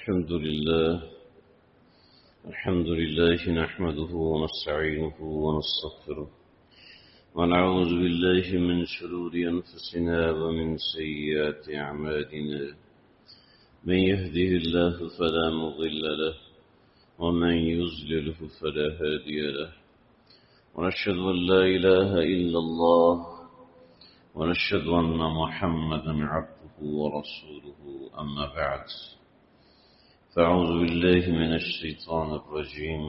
الحمد لله نحمده ونستعينه ونستغفره ونعوذ بالله من شرور أنفسنا ومن سيئات أعمالنا من يهده الله فلا مضل له ومن يضلله فلا هادي له ونشهد أن لا إله إلا الله ونشهد أن محمدا عبده ورسوله أما بعد فأعوذ بالله من الشيطان الرجيم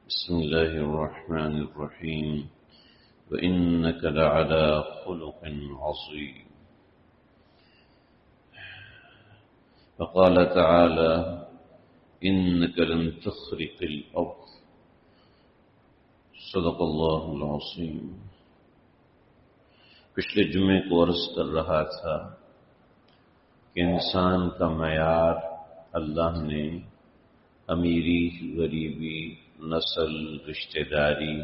بسم الله الرحمن الرحيم وإنك لعلى خلق عظيم فقال تعالى إنك لن تخرق الأرض صدق الله العظيم. پچھلے جمعے کو عرض کر رہا تھا کہ انسان کا معیار اللہ نے امیری، غریبی، نسل، رشتہ داری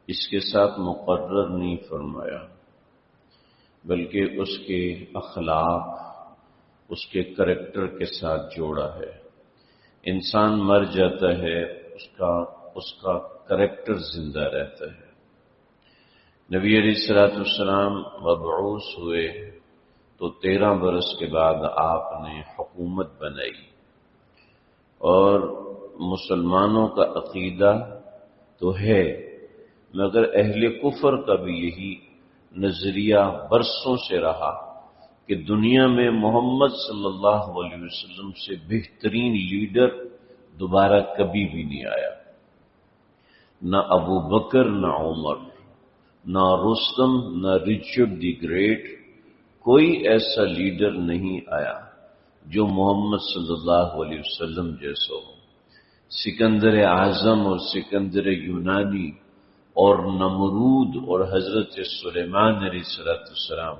اس کے ساتھ مقرر نہیں فرمایا، بلکہ اس کے اخلاق، اس کے کریکٹر کے ساتھ جوڑا ہے. انسان مر جاتا ہے، اس کا کریکٹر زندہ رہتا ہے. نبی علیہ السلام مبعوث ہوئے تو 13 برس کے بعد آپ نے حکومت بنائی، اور مسلمانوں کا عقیدہ تو ہے، مگر اہل کفر کا بھی یہی نظریہ برسوں سے رہا کہ دنیا میں محمد صلی اللہ علیہ وسلم سے بہترین لیڈر دوبارہ کبھی بھی نہیں آیا. نہ ابو بکر، نہ عمر، نہ رستم، نہ رچرڈ دی گریٹ، کوئی ایسا لیڈر نہیں آیا جو محمد صلی اللہ علیہ وسلم جیسا ہو. سکندر اعظم اور سکندر یونانی اور نمرود اور حضرت سلیمان علیہ السلام،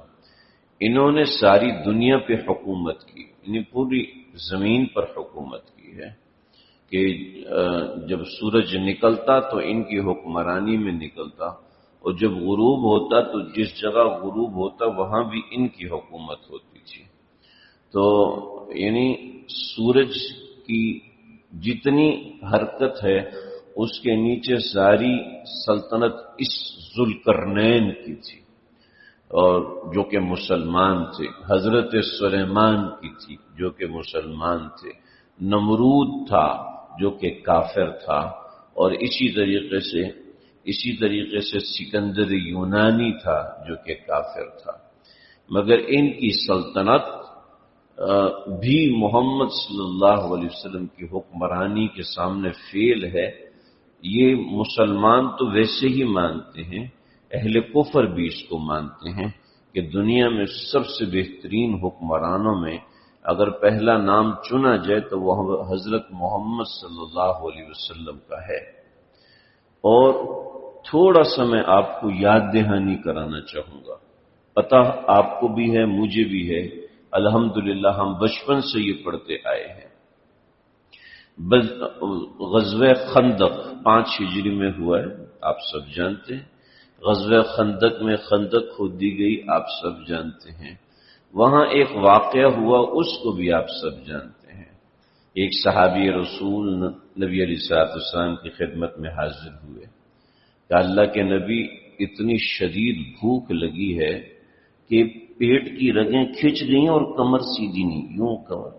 انہوں نے ساری دنیا پہ حکومت کی، انہیں پوری زمین پر حکومت کی ہے کہ جب سورج نکلتا تو ان کی حکمرانی میں نکلتا، اور جب غروب ہوتا تو جس جگہ غروب ہوتا وہاں بھی ان کی حکومت ہوتی تھی. تو یعنی سورج کی جتنی حرکت ہے اس کے نیچے ساری سلطنت اس ذوالقرنین کی تھی، اور جو کہ مسلمان تھے. حضرت سلیمان کی تھی جو کہ مسلمان تھے. نمرود تھا جو کہ کافر تھا، اور اسی طریقے سے سکندر یونانی تھا جو کہ کافر تھا. مگر ان کی سلطنت بھی محمد صلی اللہ علیہ وسلم کی حکمرانی کے سامنے فیل ہے. یہ مسلمان تو ویسے ہی مانتے ہیں، اہل کفر بھی اس کو مانتے ہیں کہ دنیا میں سب سے بہترین حکمرانوں میں اگر پہلا نام چنا جائے تو وہ حضرت محمد صلی اللہ علیہ وسلم کا ہے. اور تھوڑا سا میں آپ کو یاد دہانی کرانا چاہوں گا. پتہ آپ کو بھی ہے، مجھے بھی ہے، الحمدللہ ہم بچپن سے یہ پڑھتے آئے ہیں. غزوہ خندق 5 ہجری میں ہوا ہے، آپ سب جانتے ہیں. غزوہ خندق میں خندق کھودی گئی، آپ سب جانتے ہیں. وہاں ایک واقعہ ہوا، اس کو بھی آپ سب جانتے ہیں. ایک صحابی رسول نبی علیہ السلام کی خدمت میں حاضر ہوئے کہ اللہ کے نبی، اتنی شدید بھوک لگی ہے کہ پیٹ کی رگیں کھنچ گئی اور کمر سیدھی نہیں، یوں کمر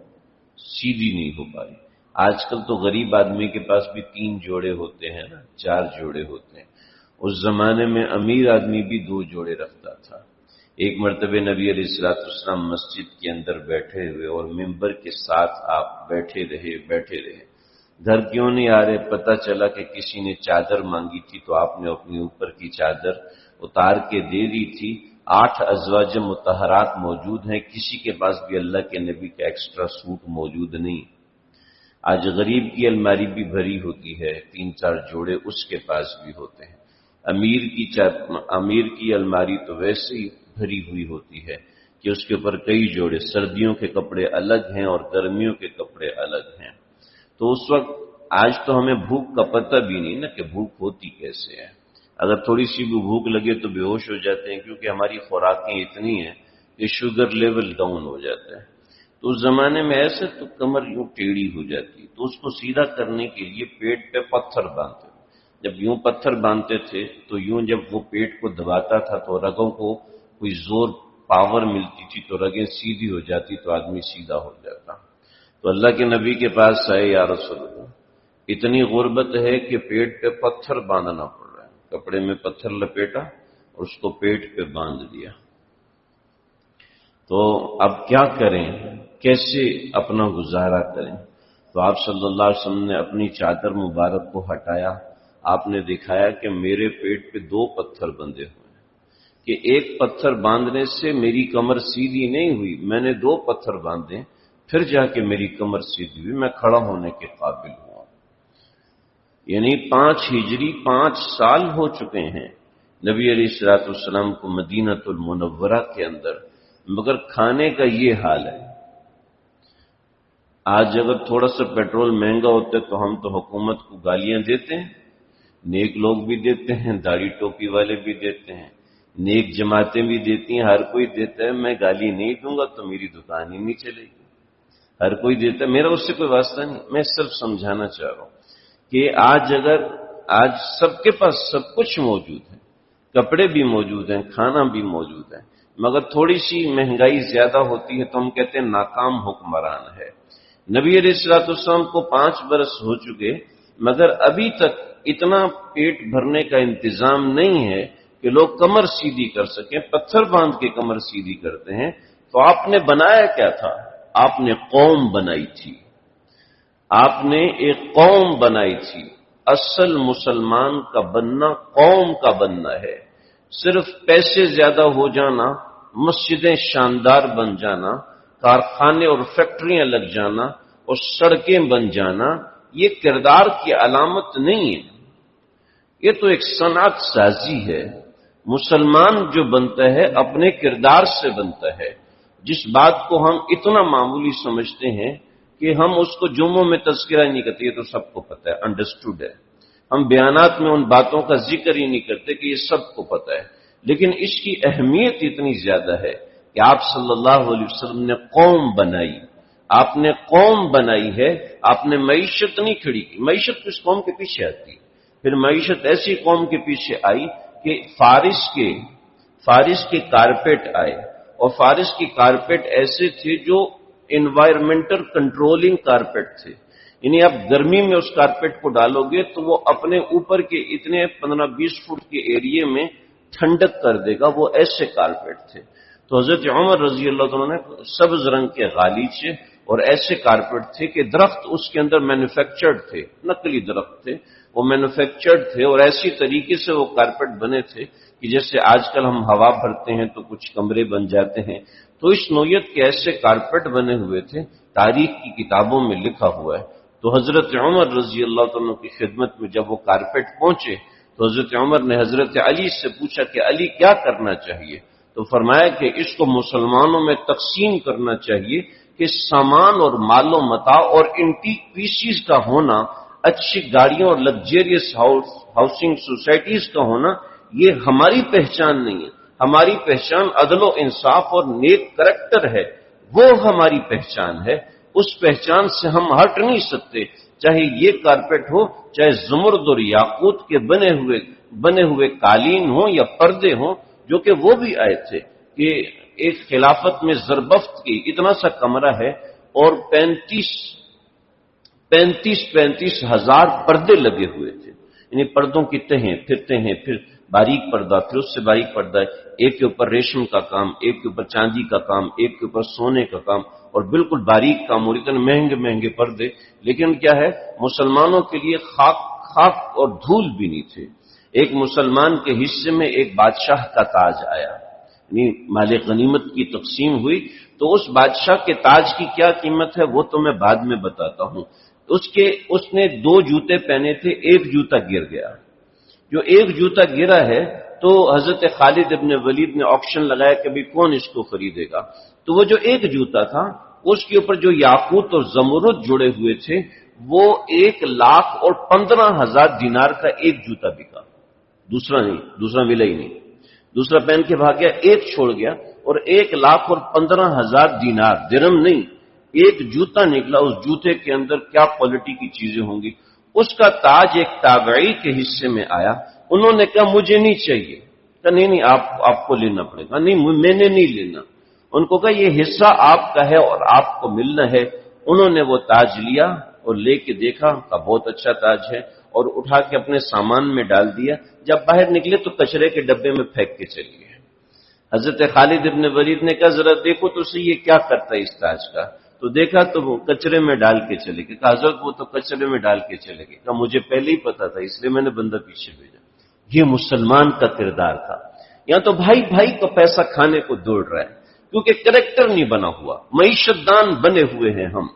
سیدھی نہیں ہو پائی. آج کل تو غریب آدمی کے پاس بھی 3 جوڑے ہوتے ہیں نا، 4 جوڑے ہوتے ہیں. اس زمانے میں امیر آدمی بھی 2 جوڑے رکھتا تھا. ایک مرتبہ نبی علیہ السلام مسجد کے اندر بیٹھے ہوئے اور ممبر کے ساتھ آپ بیٹھے رہے. گھر کیوں نہیں آ رہے؟ پتہ چلا کہ کسی نے چادر مانگی تھی تو آپ نے اپنی اوپر کی چادر اتار کے دے دی تھی. 8 ازواج مطہرات موجود ہیں، کسی کے پاس بھی اللہ کے نبی کا ایکسٹرا سوٹ موجود نہیں. آج غریب کی الماری بھی بھری ہوتی ہے، 3-4 جوڑے اس کے پاس بھی ہوتے ہیں. امیر کی الماری تو ویسے ہی بھری ہوئی ہوتی ہے کہ اس کے اوپر کئی جوڑے، سردیوں کے کپڑے الگ ہیں اور گرمیوں کے کپڑے الگ ہیں. تو اس وقت، آج تو ہمیں بھوک کا پتہ بھی نہیں نا کہ بھوک ہوتی کیسے ہے. اگر تھوڑی سی بھی بھوک لگے تو بے ہوش ہو جاتے ہیں، کیونکہ ہماری خوراکیں اتنی ہیں کہ شوگر لیول ڈاؤن ہو جاتا ہے. تو اس زمانے میں ایسے تو کمر یوں ٹیڑھی ہو جاتی، تو اس کو سیدھا کرنے کے لیے پیٹ پہ پتھر باندھتے، جب یوں پتھر باندھتے تھے تو یوں جب وہ پیٹ کو دباتا تھا تو رگوں کو کوئی زور پاور ملتی تھی تو رگیں سیدھی ہو جاتی تو آدمی سیدھا ہو جاتا۔ تو اللہ کے نبی کے پاس آئے، یا رسول اللہ اتنی غربت ہے کہ پیٹ پہ پتھر باندھنا پڑ رہا ہے، کپڑے میں پتھر لپیٹا اور اس کو پیٹ پہ باندھ دیا، تو اب کیا کریں، کیسے اپنا گزارا کریں؟ تو آپ صلی اللہ علیہ وسلم نے اپنی چادر مبارک کو ہٹایا، آپ نے دکھایا کہ میرے پیٹ پہ 2 پتھر بندھے ہوئے ہیں، کہ ایک پتھر باندھنے سے میری کمر سیدھی نہیں ہوئی، میں نے 2 پتھر باندھے پھر جا کے میری کمر سیدھی ہوئی، میں کھڑا ہونے کے قابل ہوں۔ یعنی 5 ہجری 5 سال ہو چکے ہیں نبی علیہ الصلوۃ والسلام کو مدینہ المنورہ کے اندر، مگر کھانے کا یہ حال ہے۔ آج اگر تھوڑا سا پیٹرول مہنگا ہوتا ہے تو ہم تو حکومت کو گالیاں دیتے ہیں، نیک لوگ بھی دیتے ہیں، داڑھی ٹوپی والے بھی دیتے ہیں، نیک جماعتیں بھی دیتی ہیں، ہر کوئی دیتا ہے، میں گالی نہیں دوں گا تو میری دکان ہی نہیں چلے گی، ہر کوئی دیتا ہے، میرا اس سے کوئی واسطہ نہیں، میں صرف سمجھانا چاہ رہا ہوں کہ آج سب کے پاس سب کچھ موجود ہے، کپڑے بھی موجود ہیں، کھانا بھی موجود ہے، مگر تھوڑی سی مہنگائی زیادہ ہوتی ہے تو ہم کہتے ہیں ناکام حکمران ہے۔ نبی علیہ الصلوۃ والسلام کو 5 برس ہو چکے مگر ابھی تک اتنا پیٹ بھرنے کا انتظام نہیں ہے کہ لوگ کمر سیدھی کر سکیں، پتھر باندھ کے کمر سیدھی کرتے ہیں۔ تو آپ نے بنایا کیا تھا؟ آپ نے قوم بنائی تھی، آپ نے ایک قوم بنائی تھی۔ اصل مسلمان کا بننا قوم کا بننا ہے، صرف پیسے زیادہ ہو جانا، مسجدیں شاندار بن جانا، کارخانے اور فیکٹریاں لگ جانا اور سڑکیں بن جانا یہ کردار کی علامت نہیں ہے، یہ تو ایک صنعت سازی ہے۔ مسلمان جو بنتا ہے اپنے کردار سے بنتا ہے، جس بات کو ہم اتنا معمولی سمجھتے ہیں کہ ہم اس کو جمعوں میں تذکرہ نہیں کرتے، یہ تو سب کو پتہ ہے، انڈرسٹوڈ ہے، ہم بیانات میں ان باتوں کا ذکر ہی نہیں کرتے کہ یہ سب کو پتہ ہے، لیکن اس کی اہمیت اتنی زیادہ ہے کہ آپ صلی اللہ علیہ وسلم نے قوم بنائی، آپ نے قوم بنائی ہے، آپ نے معیشت نہیں کھڑی کی، معیشت کس قوم کے پیچھے آتی ہے، پھر معیشت ایسی قوم کے پیچھے آئی کہ فارس کے کارپیٹ آئے، اور فارس کی کارپیٹ ایسے تھے جو انوائرمنٹل کنٹرولنگ کارپیٹ تھے، یعنی آپ گرمی میں اس کارپیٹ کو ڈالو گے تو وہ اپنے اوپر کے اتنے 15-20 فٹ کے ایریے میں ٹھنڈک کر دے گا، وہ ایسے کارپیٹ تھے۔ تو حضرت عمر رضی اللہ عنہ نے سبز رنگ کے غالیچے اور ایسے کارپیٹ تھے کہ درخت اس کے اندر مینوفیکچرڈ تھے، نقلی درخت تھے، وہ مینوفیکچرڈ تھے، اور ایسی طریقے سے وہ کارپیٹ بنے تھے کہ جیسے آج کل ہم ہوا بھرتے ہیں تو کچھ کمرے بن جاتے ہیں، تو اس نوعیت کے ایسے کارپیٹ بنے ہوئے تھے، تاریخ کی کتابوں میں لکھا ہوا ہے۔ تو حضرت عمر رضی اللہ عنہ کی خدمت میں جب وہ کارپیٹ پہنچے تو حضرت عمر نے حضرت علی سے پوچھا کہ علی کیا کرنا چاہیے؟ تو فرمایا کہ اس کو مسلمانوں میں تقسیم کرنا چاہیے کہ سامان اور مال و متاع اور انٹیک پیسز کا ہونا، اچھی گاڑیوں اور لگزریس ہاؤسنگ سوسائٹیز کا ہونا، یہ ہماری پہچان نہیں ہے، ہماری پہچان عدل و انصاف اور نیک کریکٹر ہے، وہ ہماری پہچان ہے، اس پہچان سے ہم ہٹ نہیں سکتے، چاہے یہ کارپیٹ ہو، چاہے زمرد اور یاقوت کے بنے ہوئے قالین ہوں یا پردے ہوں، جو کہ وہ بھی آئے تھے کہ ایک خلافت میں زربفت کی اتنا سا کمرہ ہے اور 35 ہزار پردے لگے ہوئے تھے، یعنی پردوں کی تہیں پھرتے ہیں، پھر باریک پردہ، پھر اس سے باریک پردہ، ایک کے اوپر ریشم کا کام، ایک کے اوپر چاندی کا کام، ایک کے اوپر سونے کا کام، اور بالکل باریک کام، اور اتنے مہنگے مہنگے پردے، لیکن کیا ہے مسلمانوں کے لیے خاک اور دھول بھی نہیں تھے۔ ایک مسلمان کے حصے میں ایک بادشاہ کا تاج آیا، یعنی مال غنیمت کی تقسیم ہوئی، تو اس بادشاہ کے تاج کی کیا قیمت ہے وہ تو میں بعد میں بتاتا ہوں۔ اس نے 2 جوتے پہنے تھے، ایک جوتا گر گیا، جو ایک جوتا گرا ہے تو حضرت خالد ابن ولید نے آکشن لگایا کہ بھی کون اس کو خریدے گا، تو وہ جو ایک جوتا تھا اس کے اوپر جو یاقوت اور زمرد جڑے ہوئے تھے وہ 1,15,000 دینار کا ایک جوتا بکا، دوسرا ملا ہی نہیں، دوسرا پہن کے بھاگ گیا، ایک چھوڑ گیا، اور 1,15,000 دینار، درہم نہیں، ایک جوتا نکلا، اس جوتے کے اندر کیا کوالٹی کی چیزیں ہوں گی۔ اس کا تاج ایک تابعی کے حصے میں آیا، انہوں نے کہا مجھے نہیں چاہیے، کہا نہیں آپ کو لینا پڑے گا، نہیں میں نے نہیں لینا۔ ان کو کہا یہ حصہ آپ کا ہے اور آپ کو ملنا ہے۔ انہوں نے وہ تاج لیا اور لے کے دیکھا، کہا بہت اچھا تاج ہے، اور اٹھا کے اپنے سامان میں ڈال دیا۔ جب باہر نکلے تو کچرے کے ڈبے میں پھینک کے چلی گئے۔ حضرت خالد ابن ولید نے کہا ذرا دیکھو تو صحیح یہ کیا کرتا ہے اس تاج کا، تو دیکھا تو وہ کچرے میں ڈال کے چلے گئے۔ کہا حضرت وہ تو کچرے میں ڈال کے چلے گئے۔ کہا مجھے پہلے ہی پتا تھا، اس لیے میں نے بندہ پیچھے بھیجا۔ یہ مسلمان کا کردار تھا۔ یہاں تو بھائی کو پیسہ کھانے کو دوڑ رہا ہے، کیونکہ کریکٹر نہیں بنا ہوا۔ معیشت دان بنے ہوئے ہیں، ہم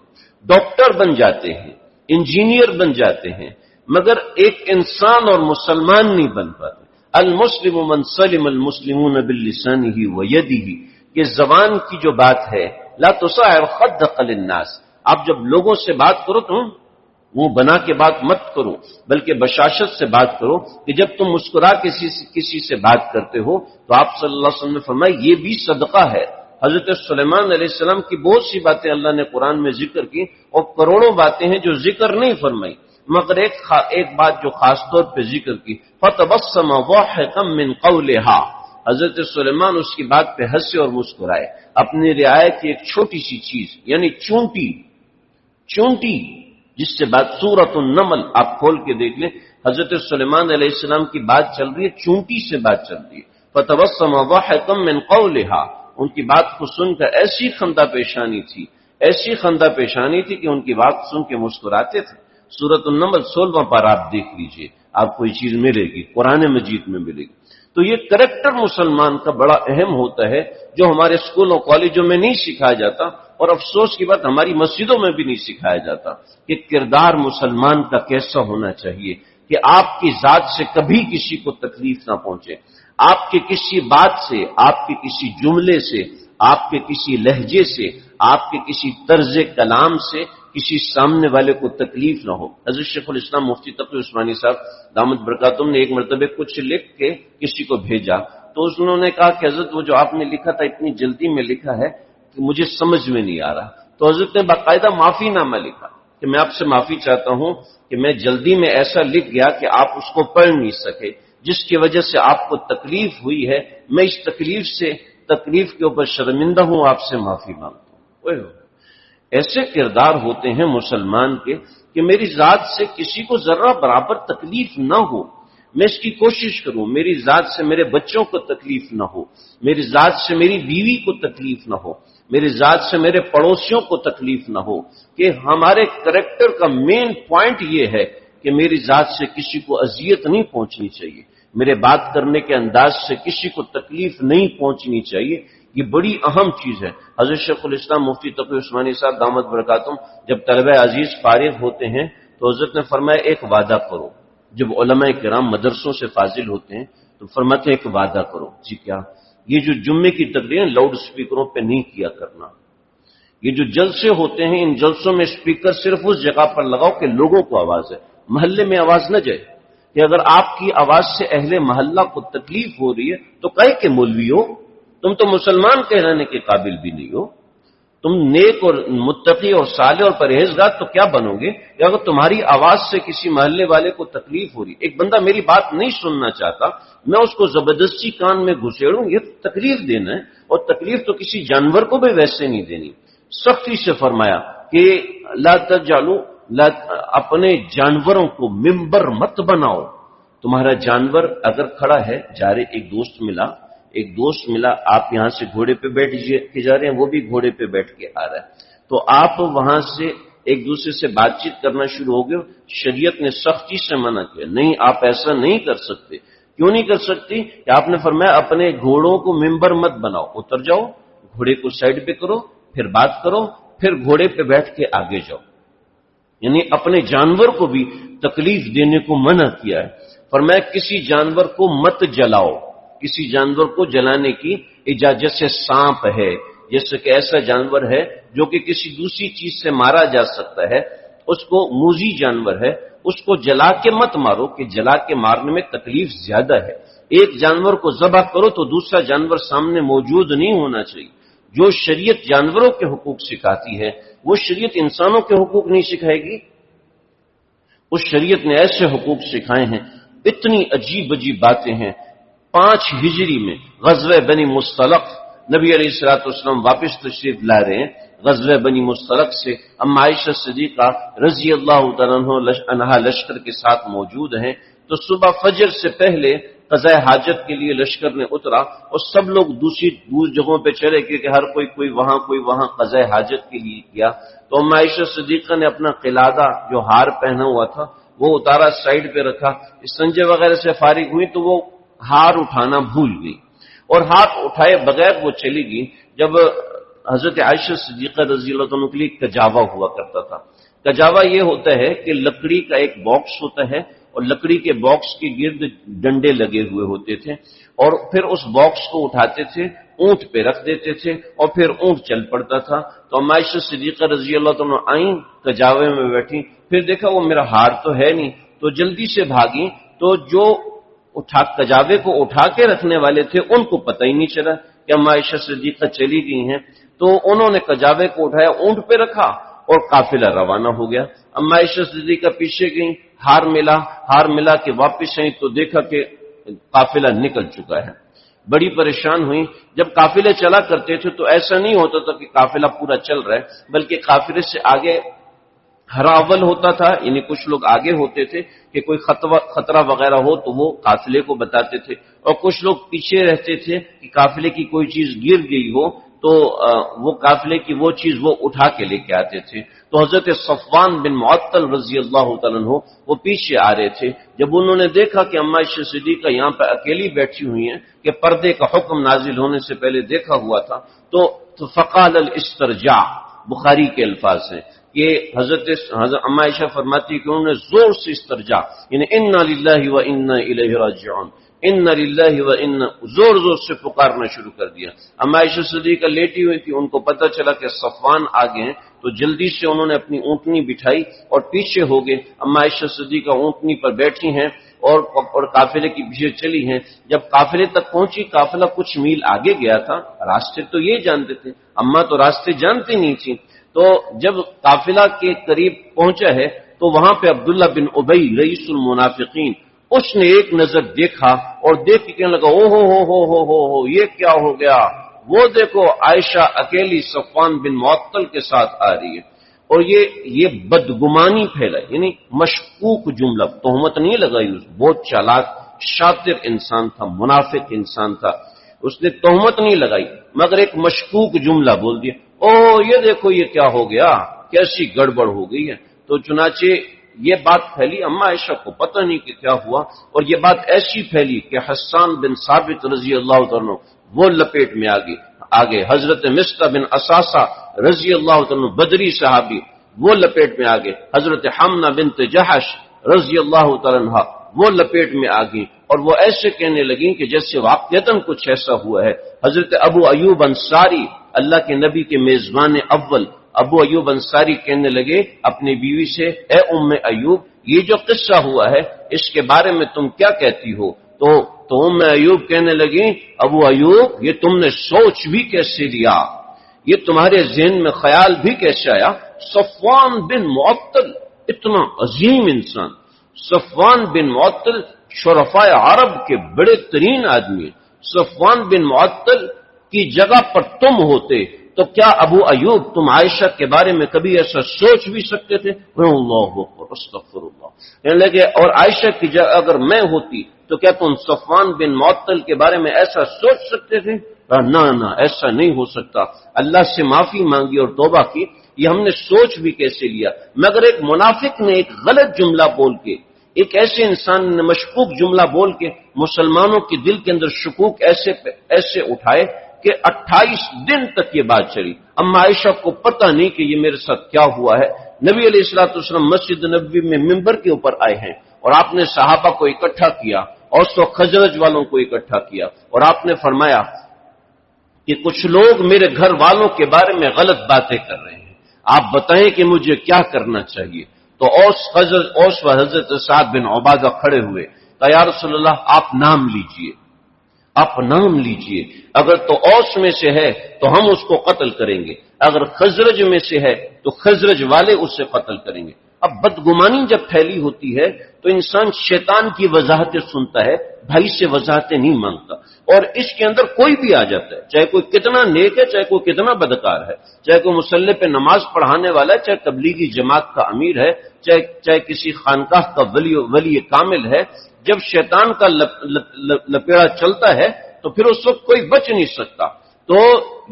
ڈاکٹر بن جاتے ہیں، انجینئر بن جاتے ہیں، مگر ایک انسان اور مسلمان نہیں بن پاتے۔ المسلم من سلم المسلمون بلسانه ويده، یہ زبان کی جو بات ہے، لا تصعر خدك للناس، آپ جب لوگوں سے بات کرو تو وہ بنا کے بات مت کرو، بلکہ بشاشت سے بات کرو، کہ جب تم مسکرا کسی سے بات کرتے ہو تو آپ صلی اللہ علیہ وسلم نے فرمایا یہ بھی صدقہ ہے۔ حضرت سلیمان علیہ السلام کی بہت سی باتیں اللہ نے قرآن میں ذکر کی، اور کروڑوں باتیں ہیں جو ذکر نہیں فرمائی، مگر ایک بات جو خاص طور پہ ذکر کی، فَتَبَسَّمَ ضَاحِكًا مِّن قَوْلِهَا، حضرت سلیمان اس کی بات پہ ہنسے اور مسکرائے۔ اپنی رعایت کی ایک چھوٹی سی چیز، یعنی چونٹی جس سے بات، سورۃ النمل آپ کھول کے دیکھ لیں، حضرت سلیمان علیہ السلام کی بات چل رہی ہے، چونٹی سے بات چل رہی ہے۔ فَتَبَسَّمَ ضَاحِكًا مِّن قَوْلِهَا، ان کی بات کو سن کر ایسی خندہ پیشانی تھی کہ ان کی بات سن کے مسکراتے تھے۔ سورۃ النمل 16واں پارہ آپ دیکھ لیجئے، آپ کو یہ چیز ملے گی، قرآن مجید میں ملے گی۔ تو یہ کریکٹر مسلمان کا بڑا اہم ہوتا ہے، جو ہمارے اسکولوں کالجوں میں نہیں سکھایا جاتا، اور افسوس کی بات ہماری مسجدوں میں بھی نہیں سکھایا جاتا کہ کردار مسلمان کا کیسا ہونا چاہیے، کہ آپ کی ذات سے کبھی کسی کو تکلیف نہ پہنچے، آپ کے کسی بات سے، آپ کے کسی جملے سے، آپ کے کسی لہجے سے، آپ کے کسی طرز کلام سے کسی سامنے والے کو تکلیف نہ ہو۔ حضرت شیخ الاسلام مفتی تقی عثمانی صاحب دامت برکاتہم نے ایک مرتبہ کچھ لکھ کے کسی کو بھیجا، تو انہوں نے کہا کہ حضرت وہ جو آپ نے لکھا تھا اتنی جلدی میں لکھا ہے کہ مجھے سمجھ میں نہیں آ رہا۔ تو حضرت نے باقاعدہ معافی نامہ لکھا کہ میں آپ سے معافی چاہتا ہوں کہ میں جلدی میں ایسا لکھ گیا کہ آپ اس کو پڑھ نہیں سکے، جس کی وجہ سے آپ کو تکلیف ہوئی ہے، میں اس تکلیف کے اوپر شرمندہ ہوں، آپ سے معافی مانگتا ہوں۔ ایسے کردار ہوتے ہیں مسلمان کے کہ میری ذات سے کسی کو ذرہ برابر تکلیف نہ ہو، میں اس کی کوشش کروں، میری ذات سے میرے بچوں کو تکلیف نہ ہو، میری ذات سے میری بیوی کو تکلیف نہ ہو، میری ذات سے میرے پڑوسیوں کو تکلیف نہ ہو۔ کہ ہمارے کریکٹر کا مین پوائنٹ یہ ہے کہ میری ذات سے کسی کو اذیت نہیں پہنچنی چاہیے، میرے بات کرنے کے انداز سے کسی کو تکلیف نہیں پہنچنی چاہیے، یہ بڑی اہم چیز ہے۔ حضرت شیخ الاسلام مفتی تقی عثمانی صاحب دامت برکاتہم جب طلبہ عزیز فارغ ہوتے ہیں تو حضرت نے فرمایا ایک وعدہ کرو، جب علماء کرام مدرسوں سے فاضل ہوتے ہیں تو فرماتے ہیں ایک وعدہ کرو۔ جی کیا؟ یہ جو جمعے کی تقریریں لاؤڈ سپیکروں پہ نہیں کیا کرنا، یہ جو جلسے ہوتے ہیں ان جلسوں میں سپیکر صرف اس جگہ پر لگاؤ کہ لوگوں کو آواز ہے، محلے میں آواز نہ جائے، کہ اگر آپ کی آواز سے اہل محلہ کو تکلیف ہو رہی ہے تو کہے کہ مولوی ہو، تم تو مسلمان کہلانے کے قابل بھی نہیں ہو، تم نیک اور متقی اور صالح اور پرہیزگار تو کیا بنو گے کہ اگر تمہاری آواز سے کسی محلے والے کو تکلیف ہو رہی، ایک بندہ میری بات نہیں سننا چاہتا، میں اس کو زبردستی کان میں گھسیڑوں، یہ تکلیف دینا ہے، اور تکلیف تو کسی جانور کو بھی ویسے نہیں دینی۔ سختی سے فرمایا کہ لا تجعلوا، اپنے جانوروں کو ممبر مت بناؤ۔ تمہارا جانور اگر کھڑا ہے، جا رہے ایک دوست ملا، آپ یہاں سے گھوڑے پہ بیٹھ کے جا رہے ہیں، وہ بھی گھوڑے پہ بیٹھ کے آ رہا ہے، تو آپ وہاں سے ایک دوسرے سے بات چیت کرنا شروع ہو گئے، شریعت نے سختی سے منع کیا، نہیں آپ ایسا نہیں کر سکتے۔ کیوں نہیں کر سکتی؟ کہ آپ نے فرمایا اپنے گھوڑوں کو ممبر مت بناؤ، اتر جاؤ، گھوڑے کو سائڈ پہ کرو، پھر بات کرو، پھر گھوڑے پہ بیٹھ کے آگے جاؤ۔ یعنی اپنے جانور کو بھی تکلیف دینے کو منع کیا ہے۔ فرمایا کسی جانور کو مت جلاؤ، کسی جانور کو جلانے کی اجازت، جیسے سانپ ہے، جیسے کہ ایسا جانور ہے جو کہ کسی دوسری چیز سے مارا جا سکتا ہے، اس کو موذی جانور ہے، اس کو جلا کے مت مارو، کہ جلا کے مارنے میں تکلیف زیادہ ہے۔ ایک جانور کو ذبح کرو تو دوسرا جانور سامنے موجود نہیں ہونا چاہیے۔ جو شریعت جانوروں کے حقوق سکھاتی ہے وہ شریعت انسانوں کے حقوق نہیں سکھائے گی؟ اس شریعت نے ایسے حقوق سکھائے ہیں، اتنی عجیب عجیب باتیں ہیں۔ 5 ہجری میں غزوہ بنی مصطلق، نبی علیہ الصلوۃ والسلام واپس تشریف لا رہے ہیں غزوہ بنی مصطلق سے، اما عائشہ صدیقہ رضی اللہ تعالیٰ عنہا لشکر کے ساتھ موجود ہیں، تو صبح فجر سے پہلے قضاء حاجت کے لیے لشکر نے اترا اور سب لوگ دور جگہوں پہ چلے گئے کہ ہر کوئی وہاں قضاء حاجت کے لیے گیا۔ تو اما عائشہ صدیقہ نے اپنا قلادہ جو ہار پہنا ہوا تھا وہ اتارا، سائڈ پہ رکھا، استنجے وغیرہ سے فارغ ہوئی تو وہ ہار اٹھانا بھول گئی اور ہاتھ اٹھائے بغیر وہ چلی گئی۔ جب حضرت عائشہ صدیقہ رضی اللہ عنہ کے لیے کجاوا ہوا کرتا تھا، کجاوا یہ ہوتا ہے کہ لکڑی کا ایک باکس ہوتا ہے اور لکڑی کے باکس کے گرد ڈنڈے لگے ہوئے ہوتے تھے، اور پھر اس باکس کو اٹھاتے تھے، اونٹ پہ رکھ دیتے تھے اور پھر اونٹ چل پڑتا تھا۔ تو عائشہ صدیقہ رضی اللہ عنہ آئیں، کجاوے میں بیٹھی، پھر دیکھا وہ میرا ہار تو ہے نہیں، تو جلدی سے بھاگی، تو جو کجاوے کو اٹھا کے رکھنے والے تھے ان کو پتہ ہی نہیں چلا کہ اما عائشہ صدیقہ چلی گئی ہیں، تو انہوں نے کجاوے کو اٹھایا، اونٹ پہ رکھا اور قافلہ روانہ ہو گیا۔ اما عائشہ صدیقہ پیچھے گئیں، ہار ملا کے واپس آئیں تو دیکھا کہ قافلہ نکل چکا ہے، بڑی پریشان ہوئی۔ جب قافلے چلا کرتے تھے تو ایسا نہیں ہوتا تھا کہ قافلہ پورا چل رہا ہے، بلکہ قافلے سے آگے ہراول ہوتا تھا، یعنی کچھ لوگ آگے ہوتے تھے کہ کوئی خطرہ وغیرہ ہو تو وہ قافلے کو بتاتے تھے، اور کچھ لوگ پیچھے رہتے تھے کہ قافلے کی کوئی چیز گر گئی ہو تو وہ قافلے کی وہ چیز وہ اٹھا کے لے کے آتے تھے۔ تو حضرت صفوان بن معطل رضی اللہ تعالیٰ عنہ وہ پیچھے آ رہے تھے۔ جب انہوں نے دیکھا کہ اما عائشہ صدیقہ یہاں پہ اکیلی بیٹھی ہوئی ہیں کہ پردے کا حکم نازل ہونے سے پہلے دیکھا ہوا تھا، تو فقال الاسترجاع، بخاری کے الفاظ ہیں کہ حضرت اما عائشہ فرماتی کہ انہوں نے زور سے استرجاع، یعنی انا للہ و انا الیہ راجعون، انا للہ و انا، زور سے پکارنا شروع کر دیا۔ اما عائشہ صدیقہ لیٹی ہوئی تھی، ان کو پتہ چلا کہ صفوان آگے ہیں، تو جلدی سے انہوں نے اپنی اونٹنی بٹھائی اور پیچھے ہو گئے۔ اما عائشہ صدیقہ اونٹنی پر بیٹھی ہیں اور قافلے کی پیچھے چلی ہیں۔ جب قافلے تک پہنچی، قافلہ کچھ میل آگے گیا تھا، راستے تو یہ جانتے تھے، اما تو راستے جانتی نہیں تھی، تو جب قافلہ کے قریب پہنچا ہے تو وہاں پہ عبداللہ بن ابی رئیس المنافقین، اس نے ایک نظر دیکھا اور دیکھ کے کہنے لگا، او ہو یہ کیا ہو گیا، وہ دیکھو عائشہ اکیلی صفوان بن معطل کے ساتھ آ رہی ہے۔ اور یہ بدگمانی پھیلا، یعنی مشکوک جملہ، تہمت نہیں لگائی، بہت چالاک شاطر انسان تھا، منافق انسان تھا، اس نے تہمت نہیں لگائی مگر ایک مشکوک جملہ بول دیا، او یہ دیکھو یہ کیا ہو گیا، کیسی گڑبڑ ہو گئی ہے۔ تو چنانچہ یہ بات پھیلی، اما عائشہ کو پتہ نہیں کہ کیا ہوا، اور یہ بات ایسی پھیلی کہ حسان بن ثابت رضی اللہ عنہ وہ لپیٹ میں آگے، حضرت مصطح بن اساسہ رضی اللہ عنہ بدری صحابی وہ لپیٹ میں آگے، حضرت حمنہ بنت جحش رضی اللہ عنہ وہ لپیٹ میں آگئی، اور وہ ایسے کہنے لگیں کہ جیسے واقعتاً کچھ ایسا ہوا ہے۔ حضرت ابو ایوب انصاری، اللہ کے نبی کے میزبان اول ابو ایوب انصاری کہنے لگے اپنی بیوی سے، اے ام ایوب، یہ جو قصہ ہوا ہے اس کے بارے میں تم کیا کہتی ہو؟ تو ام ایوب کہنے لگی، ابو ایوب یہ تم نے سوچ بھی کیسے لیا، یہ تمہارے ذہن میں خیال بھی کیسے آیا؟ صفوان بن معطل اتنا عظیم انسان، صفوان بن معطل شرفاء عرب کے بڑے ترین آدمی، صفوان بن معطل کی جگہ پر تم ہوتے تو کیا ابو ایوب تم عائشہ کے بارے میں کبھی ایسا سوچ بھی سکتے تھے؟ اللہ اکبر، استغفر اللہ، کہنے لگے اور عائشہ کی جگہ اگر میں ہوتی تو کیا تم صفوان بن معطل کے بارے میں ایسا سوچ سکتے تھے؟ نہ ایسا نہیں ہو سکتا۔ اللہ سے معافی مانگی اور توبہ کی، یہ ہم نے سوچ بھی کیسے لیا؟ مگر ایک منافق نے ایک غلط جملہ بول کے، ایک ایسے انسان نے مشکوک جملہ بول کے مسلمانوں کے دل کے اندر شکوک ایسے اٹھائے کہ 28 دن تک یہ بات چلی۔ اما عائشہ کو پتہ نہیں کہ یہ میرے ساتھ کیا ہوا ہے۔ نبی علیہ الصلوۃ والسلام مسجد نبوی میں منبر کے اوپر آئے ہیں اور آپ نے صحابہ کو اکٹھا کیا اور سو خزرج والوں کو اکٹھا کیا، اور آپ نے فرمایا کہ کچھ لوگ میرے گھر والوں کے بارے میں غلط باتیں کر رہے ہیں، آپ بتائیں کہ مجھے کیا کرنا چاہیے؟ تو اوس و حضرت سعد بن عبادہ کھڑے ہوئے، کہ یا رسول اللہ آپ نام لیجئے، آپ نام لیجئے، اگر تو اوس میں سے ہے تو ہم اس کو قتل کریں گے، اگر خزرج میں سے ہے تو خزرج والے اس سے قتل کریں گے۔ اب بدگمانی جب پھیلی ہوتی ہے تو انسان شیطان کی وضاحتیں سنتا ہے، بھائی سے وضاحتیں نہیں مانگتا، اور اس کے اندر کوئی بھی آ جاتا ہے، چاہے کوئی کتنا نیک ہے، چاہے کوئی کتنا بدکار ہے، چاہے کوئی مصلی پہ نماز پڑھانے والا ہے، چاہے تبلیغی جماعت کا امیر ہے، چاہے کسی خانقاہ کا ولی کامل ہے، جب شیطان کا لپیڑا چلتا ہے تو پھر اس وقت کوئی بچ نہیں سکتا۔ تو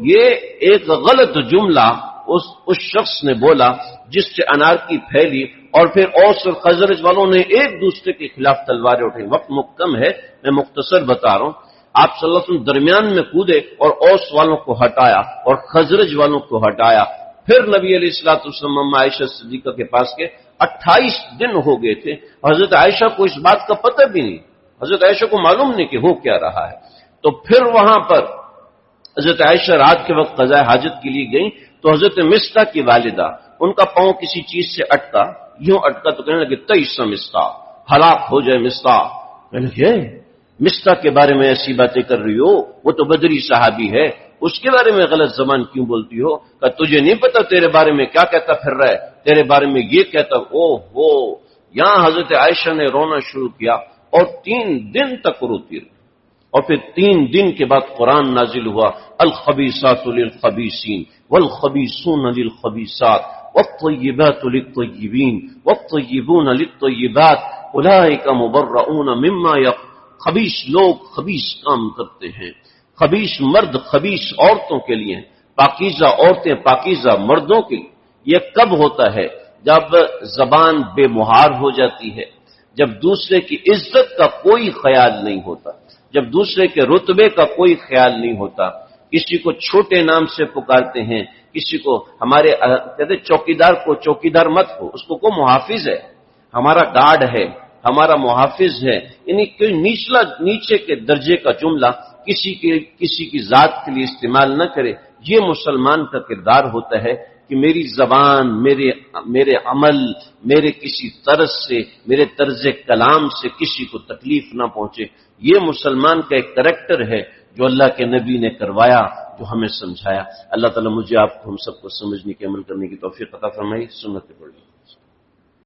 یہ ایک غلط جملہ اس شخص نے بولا جس سے انارکی پھیلی، اور پھر اوس اور خزرج والوں نے ایک دوسرے کے خلاف تلواریں اٹھائیں۔ وقت کم ہے، میں مختصر بتا رہا ہوں۔ آپ صلی اللہ علیہ وسلم درمیان میں کودے اور اوس والوں کو ہٹایا اور خزرج والوں کو ہٹایا۔ پھر نبی علیہ الصلوۃ والسلام اما عائشہ صدیقہ کے پاس کے 28 دن ہو گئے تھے، حضرت عائشہ کو اس بات کا پتہ بھی نہیں، حضرت عائشہ کو معلوم نہیں کہ ہو کیا رہا ہے۔ تو پھر وہاں پر حضرت عائشہ رات کے وقت قضاء حاجت کے لیے گئیں تو حضرت مستہ کی والدہ، ان کا پاؤں کسی چیز سے اٹکا، یوں اٹکا تو کہنے لگے تئس مستہ، ہلاک ہو جائے مستہ۔ کہنے لگے مستہ کے بارے میں ایسی باتیں کر رہی ہو، وہ تو بدری صحابی ہے، اس کے بارے میں غلط زبان کیوں بولتی ہو؟ کہ تجھے نہیں پتا تیرے بارے میں کیا کہتا پھر رہا ہے، تیرے بارے میں یہ کہتا۔ او ہو، یہاں حضرت عائشہ نے رونا شروع کیا اور 3 دن تک روتی رہی، اور پھر 3 دن کے بعد قرآن نازل ہوا، الخبیثات للخبیثین والخبیثون للخبیثات والطیبات للطیبین والطیبون للطیبات اولئک مبرؤون مما خبیث لوگ خبیث کام کرتے ہیں، خبیث مرد خبیث عورتوں کے لیے، پاکیزہ عورتیں پاکیزہ مردوں کے لیے۔ یہ کب ہوتا ہے؟ جب زبان بے مہار ہو جاتی ہے، جب دوسرے کی عزت کا کوئی خیال نہیں ہوتا، جب دوسرے کے رتبے کا کوئی خیال نہیں ہوتا، کسی کو چھوٹے نام سے پکارتے ہیں، کسی کو ہمارے کہتے چوکیدار کو چوکیدار مت ہو، اس کو محافظ ہے، ہمارا گارڈ ہے، ہمارا محافظ ہے، یعنی کوئی نیچے کے درجے کا جملہ کسی کی ذات کے لیے استعمال نہ کرے۔ یہ مسلمان کا کردار ہوتا ہے کہ میری زبان، میرے عمل، میرے کسی طرز سے، میرے طرز کلام سے کسی کو تکلیف نہ پہنچے۔ یہ مسلمان کا ایک کریکٹر ہے جو اللہ کے نبی نے کروایا، جو ہمیں سمجھایا۔ اللہ تعالیٰ مجھے آپ کو ہم سب کو سمجھنے کے عمل کرنے کی توفیق عطا فرمائے۔ سنت پڑھی۔